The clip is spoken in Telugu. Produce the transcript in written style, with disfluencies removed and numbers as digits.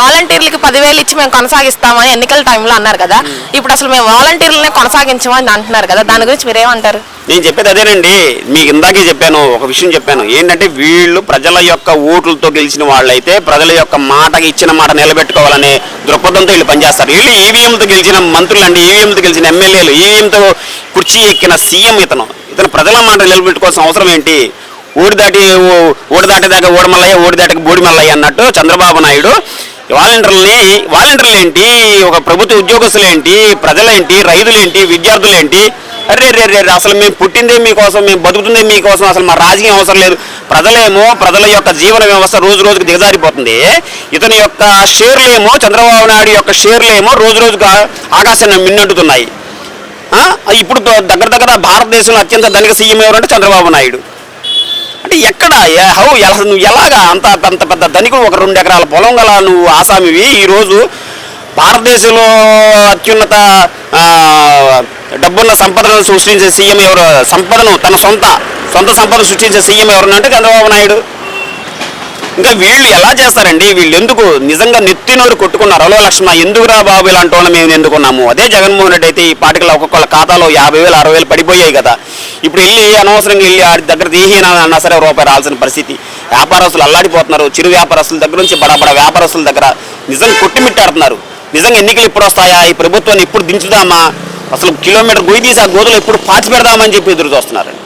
వాలంటీర్లకి 10,000 ఇచ్చి మేము కొనసాగిస్తామని ఎన్నికల టైంలో అన్నారు కదా. ఇప్పుడు అసలు మేము వాలంటీర్లనే కొనసాగించమని అంటున్నారు కదా, దాని గురించి మీరేమంటారు? నేను చెప్పేది అదేనండి, మీకు ఇందాకే చెప్పాను, ఒక విషయం చెప్పాను ఏంటంటే వీళ్ళు ప్రజల యొక్క ఓట్లతో గెలిచిన వాళ్ళైతే ప్రజల యొక్క మాటకి ఇచ్చిన మాట నిలబెట్టుకోవాలనే దృక్పథంతో వీళ్ళు పనిచేస్తారు. వీళ్ళు ఈవీఎంతో గెలిచిన మంత్రులు అండి, ఈవీఎంతో గెలిచిన ఎమ్మెల్యేలు, ఈవీఎంతో కుర్చీ ఎక్కిన సీఎం ఇతను ప్రజల మాట నిలబెట్టుకోవాల్సిన అవసరం ఏంటి? ఓడి దాటేదాకా ఓడమల్లయ్య, ఓడి దాటకి బోడిమల్లయ్య అన్నట్టు చంద్రబాబు నాయుడు వాలంటీర్లు ఏంటి, ఒక ప్రభుత్వ ఉద్యోగస్తులు ఏంటి, ప్రజలేంటి, రైతులేంటి, విద్యార్థులేంటి, అరే అసలు మేము పుట్టిందే మీకోసం, మేము బతుకుతుందే మీకోసం, అసలు మా రాజకీయం అవసరం లేదు. ప్రజల యొక్క జీవన వ్యవస్థ రోజు రోజుకు దిగజారిపోతుంది. ఇతని యొక్క షేర్లేమో, చంద్రబాబు నాయుడు యొక్క షేర్లేమో రోజు రోజుకు ఆకాశాన్ని మిన్నట్టుతున్నాయి. ఇప్పుడు దగ్గర భారతదేశంలో అత్యంత ధనిక సీఎం ఎవరంటే చంద్రబాబు నాయుడు. అంటే ఎక్కడ నువ్వు ఎలాగా అంత పెద్ద ధనికుడు, ఒక 2 ఎకరాల పొలం గల నువ్వు ఆసామివి ఈరోజు భారతదేశంలో అత్యున్నత డబ్బున్న సంపదను సృష్టించే సీఎం ఎవరు? తన సొంత సంపద సృష్టించే సీఎం ఎవరన్నా చంద్రబాబు నాయుడు. ఇంకా వీళ్ళు ఎలా చేస్తారండి? వీళ్ళు ఎందుకు నిజంగా నెత్తినోరు కొట్టుకున్నారు? అలో లక్ష్మణ, ఎందుకురా బాబు ఇలాంటి వాళ్ళని మేము ఎందుకున్నాము? అదే జగన్మోహన్ రెడ్డి అయితే ఈ పాటికలో ఒక్కొక్కళ్ళ ఖాతాలో 50,000 60,000 పడిపోయాయి కదా. ఇప్పుడు అనవసరంగా వెళ్ళి ఆడి దగ్గర తీహినా అన్నా సరే రూపాయి రాల్సిన పరిస్థితి. వ్యాపారస్తులు అల్లాడిపోతున్నారు. చిరు వ్యాపారస్తుల దగ్గర నుంచి బడా వ్యాపారస్తుల దగ్గర నిజంగా కొట్టిమిట్టాడుతున్నారు. నిజంగా ఎన్నికలు ఎప్పుడు వస్తాయా, ఈ ప్రభుత్వాన్ని ఎప్పుడు దించుదామా, అసలు కిలోమీటర్ గొయ్యి తీసి ఆ గోతులు ఎప్పుడు పాతి పెడదామని చెప్పి ఎదురు చూస్తున్నారు.